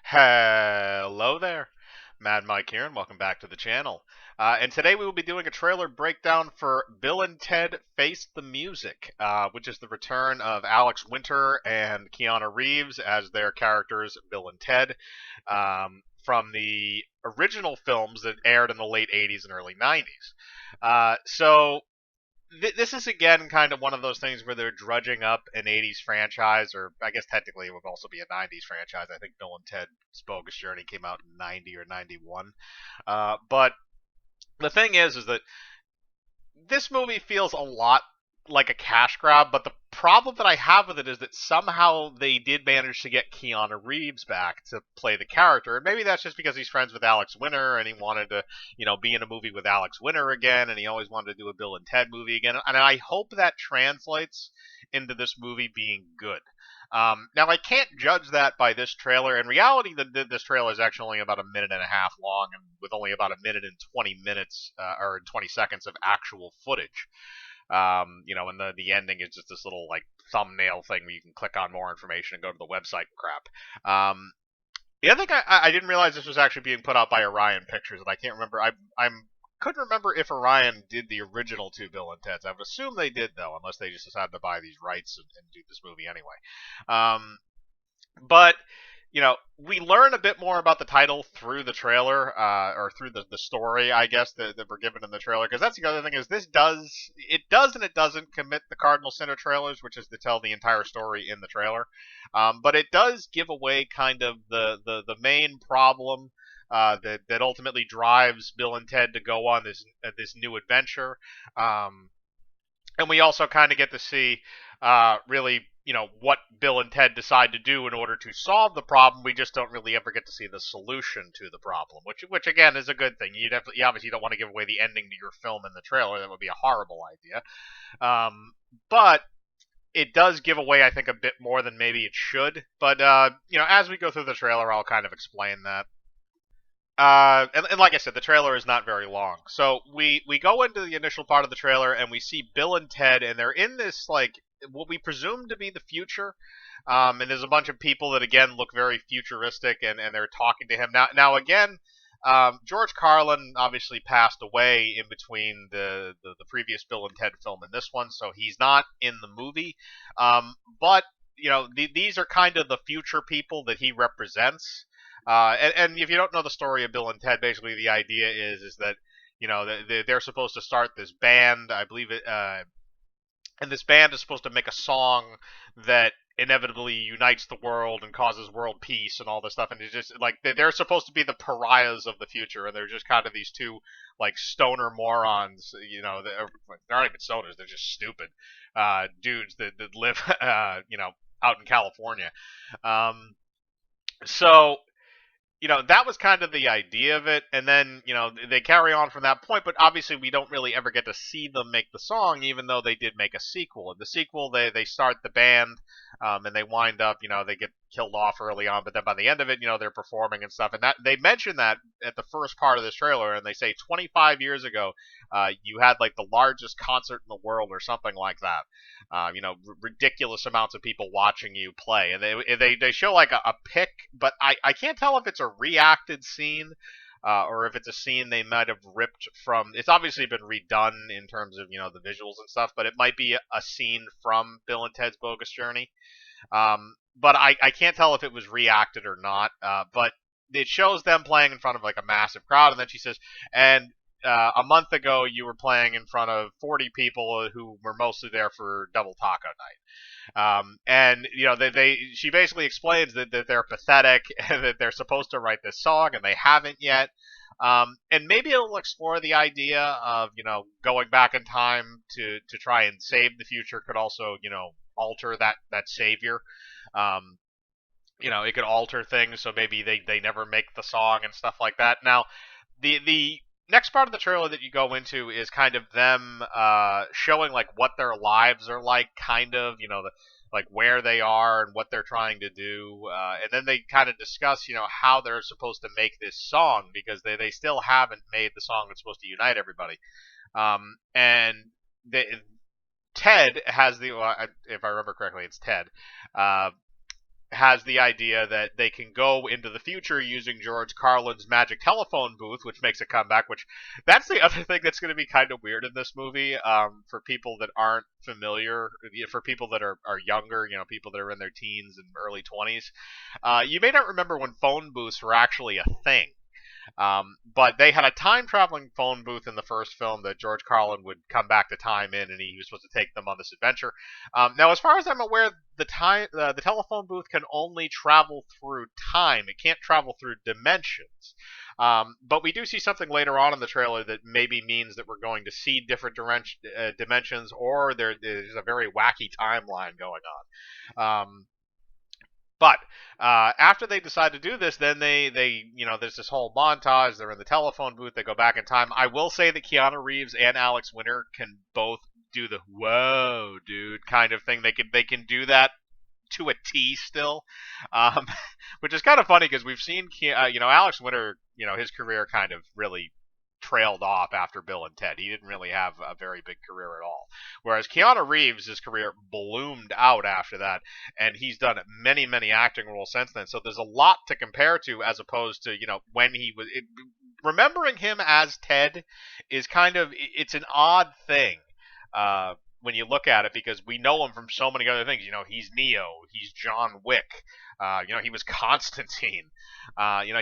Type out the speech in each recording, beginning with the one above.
Hello there, Mad Mike here, and welcome back to the channel. And today we will be doing a trailer breakdown for Bill and Ted Face the Music, which is the return of Alex Winter and Keanu Reeves as their characters, Bill and Ted, from the original films that aired in the late 80s and early 90s. So this is again kind of one of those things where they're drudging up an 80s franchise, or I guess technically it would also be a 90s franchise. I think Bill and Ted's Bogus Journey came out in 90 or 91. But the thing is that this movie feels a lot like a cash grab, but the problem that I have with it is that somehow they did manage to get Keanu Reeves back to play the character. And maybe that's just because he's friends with Alex Winter and he wanted to, be in a movie with Alex Winter again, and he always wanted to do a Bill and Ted movie again. And I hope that translates into this movie being good. Now, I can't judge that by this trailer. In reality, this trailer is actually only about a minute and a half long, and with only about a minute and 20 minutes or 20 seconds of actual footage. And the ending is just this little like thumbnail thing where you can click on more information and go to the website and crap. The other thing I didn't realize this was actually being put out by Orion Pictures, and I can't remember. I'm couldn't remember if Orion did the original two Bill and Ted's. I would assume they did though, unless they just decided to buy these rights and do this movie anyway. But we learn a bit more about the title through the trailer, or through the story, I guess, that we're given in the trailer. Because that's the other thing is this does and it doesn't commit the cardinal sin of trailers, which is to tell the entire story in the trailer. But it does give away kind of the main problem that ultimately drives Bill and Ted to go on this new adventure. And we also kind of get to see really, what Bill and Ted decide to do in order to solve the problem. We just don't really ever get to see the solution to the problem, which again is a good thing. You obviously don't want to give away the ending to your film in the trailer. That would be a horrible idea. But it does give away, I think, a bit more than maybe it should. But as we go through the trailer, I'll kind of explain that. And like I said, the trailer is not very long. So we go into the initial part of the trailer and we see Bill and Ted, and they're in this like what we presume to be the future. And there's a bunch of people that again look very futuristic, and they're talking to him now again. George Carlin obviously passed away in between the previous Bill and Ted film and this one, so he's not in the movie. But these are kind of the future people that he represents. And if you don't know the story of Bill and Ted, basically the idea is that they're supposed to start this band, I believe it, and this band is supposed to make a song that inevitably unites the world and causes world peace and all this stuff. And it's just like they're supposed to be the pariahs of the future, and they're just kind of these two like stoner morons. They're not even stoners; they're just stupid dudes that live, out in California. So that was kind of the idea of it. And then, they carry on from that point, but obviously we don't really ever get to see them make the song, even though they did make a sequel. In the sequel, they start the band, and they wind up, they get killed off early on, but then by the end of it, they're performing and stuff. And that they mention that at the first part of this trailer, and they say 25 years ago, you had like the largest concert in the world or something like that. Ridiculous amounts of people watching you play, and they show like a pic, but I can't tell if it's a reacted scene, or if it's a scene they might have ripped from. It's obviously been redone in terms of the visuals and stuff, but it might be a scene from Bill and Ted's Bogus Journey. But I can't tell if it was reacted or not. But it shows them playing in front of like a massive crowd, and then she says, and a month ago you were playing in front of 40 people who were mostly there for double taco night. And she basically explains that they're pathetic and that they're supposed to write this song and they haven't yet. And maybe it'll explore the idea of going back in time to try and save the future could also alter that savior. It could alter things, so maybe they never make the song and stuff like that. Now, the next part of the trailer that you go into is kind of them showing like what their lives are like, kind of, like where they are and what they're trying to do, and then they kind of discuss, how they're supposed to make this song, because they still haven't made the song that's supposed to unite everybody. And Ted has if I remember correctly, it's Ted. has the idea that they can go into the future using George Carlin's magic telephone booth, which makes a comeback. Which that's the other thing that's going to be kind of weird in this movie, for people that aren't familiar, for people that are younger, people that are in their teens and early 20s. You may not remember when phone booths were actually a thing. But they had a time traveling phone booth in the first film that George Carlin would come back to time in, and he was supposed to take them on this adventure. Now, as far as I'm aware, the telephone booth can only travel through time. It can't travel through dimensions. But we do see something later on in the trailer that maybe means that we're going to see different dimensions, or there's a very wacky timeline going on. But after they decide to do this, then there's this whole montage. They're in the telephone booth. They go back in time. I will say that Keanu Reeves and Alex Winter can both do the "whoa, dude" kind of thing. They can do that to a T still, um, which is kind of funny because we've seen Alex Winter, his career kind of really trailed off after Bill and Ted. He didn't really have a very big career at all. Whereas Keanu Reeves, his career bloomed out after that, and he's done many, many acting roles since then. So there's a lot to compare to, as opposed to when he was. Remembering him as Ted is it's an odd thing. When you look at it, because we know him from so many other things. He's Neo, he's John Wick, he was Constantine.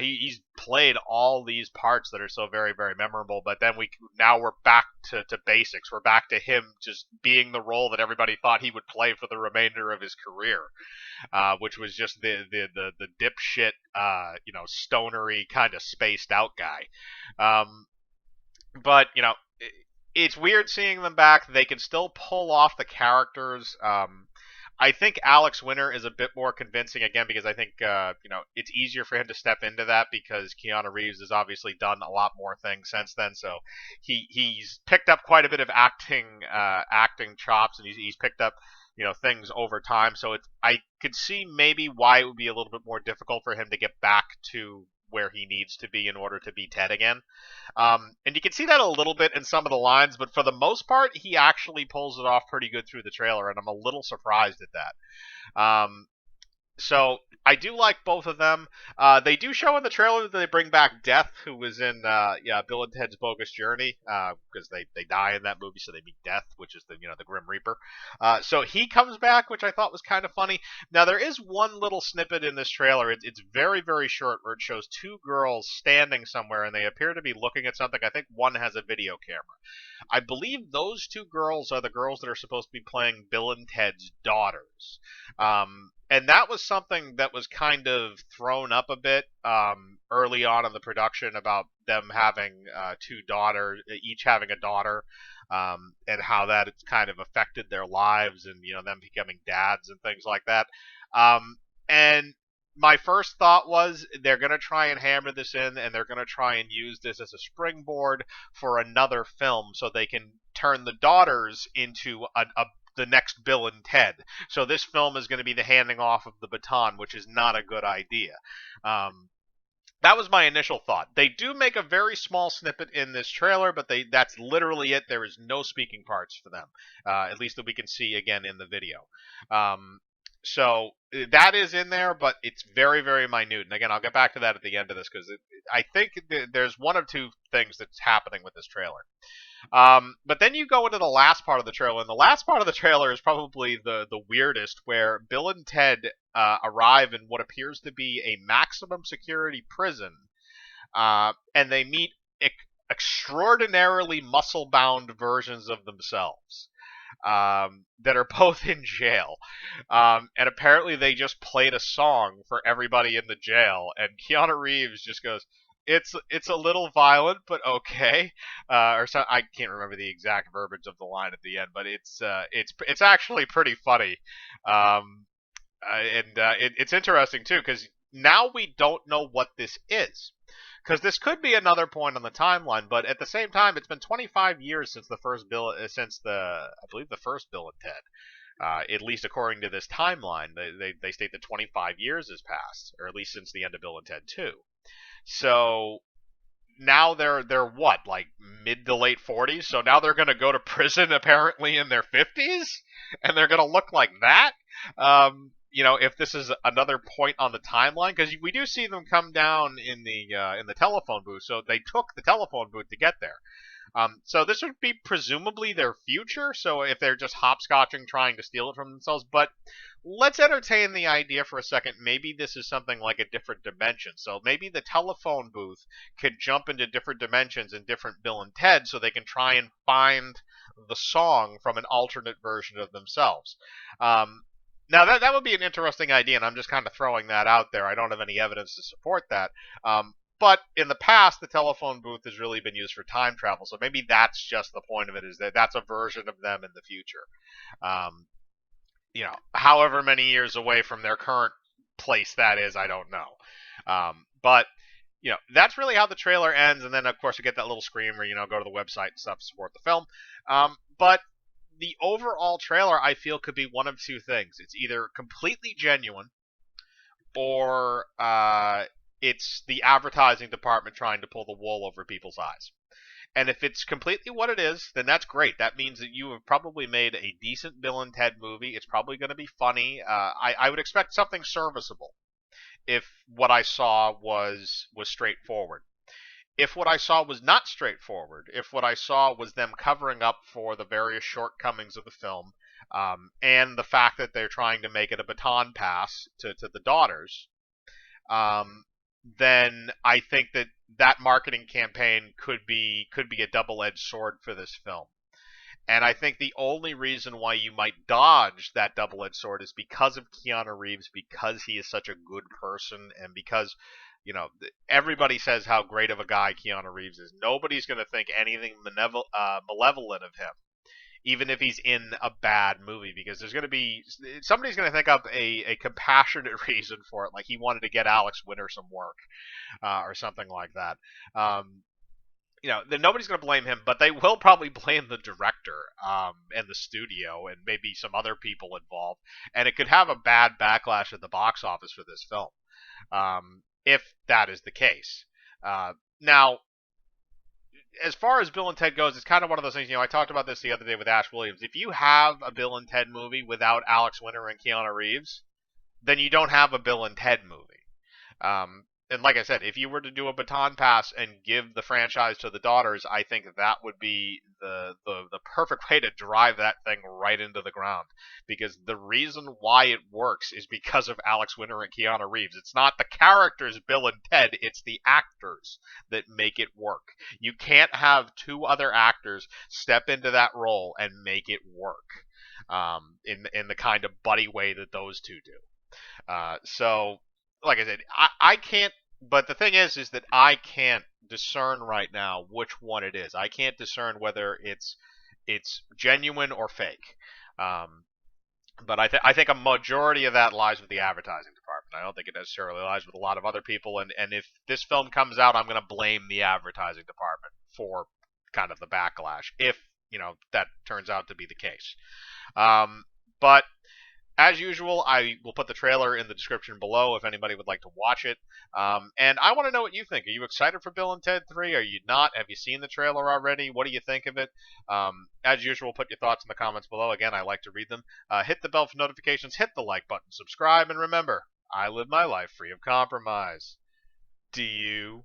He's played all these parts that are so very, very memorable. But then we're back to basics. We're back to him just being the role that everybody thought he would play for the remainder of his career, which was just the dipshit, stonery kind of spaced out guy. But it's weird seeing them back. They can still pull off the characters. I think Alex Winter is a bit more convincing again, because I think it's easier for him to step into that because Keanu Reeves has obviously done a lot more things since then. So he's picked up quite a bit of acting chops, and he's picked up things over time. So I could see maybe why it would be a little bit more difficult for him to get back to where he needs to be in order to be Ted again. And you can see that a little bit in some of the lines, but for the most part, he actually pulls it off pretty good through the trailer, and I'm a little surprised at that. So I do like both of them. They do show in the trailer that they bring back Death, who was in Bill and Ted's Bogus Journey, because they die in that movie, so they meet Death, which is the Grim Reaper. So he comes back, which I thought was kind of funny. Now there is one little snippet in this trailer. It's very, very short, where it shows two girls standing somewhere, and they appear to be looking at something. I think one has a video camera. I believe those two girls are the girls that are supposed to be playing Bill and Ted's daughters. And that was something that was kind of thrown up a bit early on in the production, about them having two daughters, each having a daughter, and how that it's kind of affected their lives, and them becoming dads and things like that. And my first thought was they're going to try and hammer this in, and they're going to try and use this as a springboard for another film, so they can turn the daughters into the next Bill and Ted. So this film is going to be the handing off of the baton, which is not a good idea. That was my initial thought. They do make a very small snippet in this trailer, but that's literally it. There is no speaking parts for them, at least that we can see again in the video. So that is in there, but it's very, very minute. And again, I'll get back to that at the end of this, because I think there's one or two things that's happening with this trailer. But then you go into the last part of the trailer, and the last part of the trailer is probably the weirdest, where Bill and Ted arrive in what appears to be a maximum security prison, and they meet extraordinarily muscle-bound versions of themselves that are both in jail. And apparently they just played a song for everybody in the jail, and Keanu Reeves just goes, It's a little violent, but okay. Or so, I can't remember the exact verbiage of the line at the end, but it's actually pretty funny. It's interesting too, because now we don't know what this is, because this could be another point on the timeline. But at the same time, it's been 25 years since the first Bill, I believe the first Bill and Ted. At least according to this timeline, they state that 25 years has passed, or at least since the end of Bill and Ted 2. So now they're what, like mid to late 40s? So now they're going to go to prison apparently in their 50s, and they're going to look like that. if this is another point on the timeline, because we do see them come down in the telephone booth. So they took the telephone booth to get there. So this would be presumably their future. So if they're just hopscotching, trying to steal it from themselves, but let's entertain the idea for a second. Maybe this is something like a different dimension. So maybe the telephone booth could jump into different dimensions in different Bill and Ted, so they can try and find the song from an alternate version of themselves. Um, Now that would be an interesting idea, and I'm just kind of throwing that out there. I don't have any evidence to support that. But in the past, the telephone booth has really been used for time travel, so maybe that's just the point of it, is that that's a version of them in the future. Um, However many years away from their current place that is, I don't know. But that's really how the trailer ends, and then of course you get that little screen where go to the website and stuff to support the film. But the overall trailer, I feel, could be one of two things. It's either completely genuine, or it's the advertising department trying to pull the wool over people's eyes. And if it's completely what it is, then that's great. That means that you have probably made a decent Bill and Ted movie. It's probably going to be funny. I would expect something serviceable if what I saw was straightforward. If what I saw was not straightforward, if what I saw was them covering up for the various shortcomings of the film, and the fact that they're trying to make it a baton pass to the daughters, um, then I think that marketing campaign could be a double-edged sword for this film. And I think the only reason why you might dodge that double-edged sword is because of Keanu Reeves, because he is such a good person, and because everybody says how great of a guy Keanu Reeves is. Nobody's going to think anything malevolent of him, even if he's in a bad movie, because there's going to be somebody's going to think up a compassionate reason for it, like he wanted to get Alex Winter some work, or something like that. Then nobody's going to blame him, but they will probably blame the director, and the studio, and maybe some other people involved, and it could have a bad backlash at the box office for this film, if that is the case. Now, as far as Bill and Ted goes, it's kind of one of those things. I talked about this the other day with Ash Williams. If you have a Bill and Ted movie without Alex Winter and Keanu Reeves, then you don't have a Bill and Ted movie. And like I said, if you were to do a baton pass and give the franchise to the daughters, I think that would be the perfect way to drive that thing right into the ground. Because the reason why it works is because of Alex Winter and Keanu Reeves. It's not the characters Bill and Ted, it's the actors that make it work. You can't have two other actors step into that role and make it work, in the kind of buddy way that those two do. So, like I said, I can't. But the thing is that I can't discern right now which one it is. I can't discern whether it's genuine or fake. But I think a majority of that lies with the advertising department. I don't think it necessarily lies with a lot of other people. And if this film comes out, I'm going to blame the advertising department for kind of the backlash, if that turns out to be the case. But as usual, I will put the trailer in the description below if anybody would like to watch it. And I want to know what you think. Are you excited for Bill and Ted 3? Are you not? Have you seen the trailer already? What do you think of it? As usual, put your thoughts in the comments below. Again, I like to read them. Hit the bell for notifications, hit the like button, subscribe, and remember, I live my life free of compromise. Do you?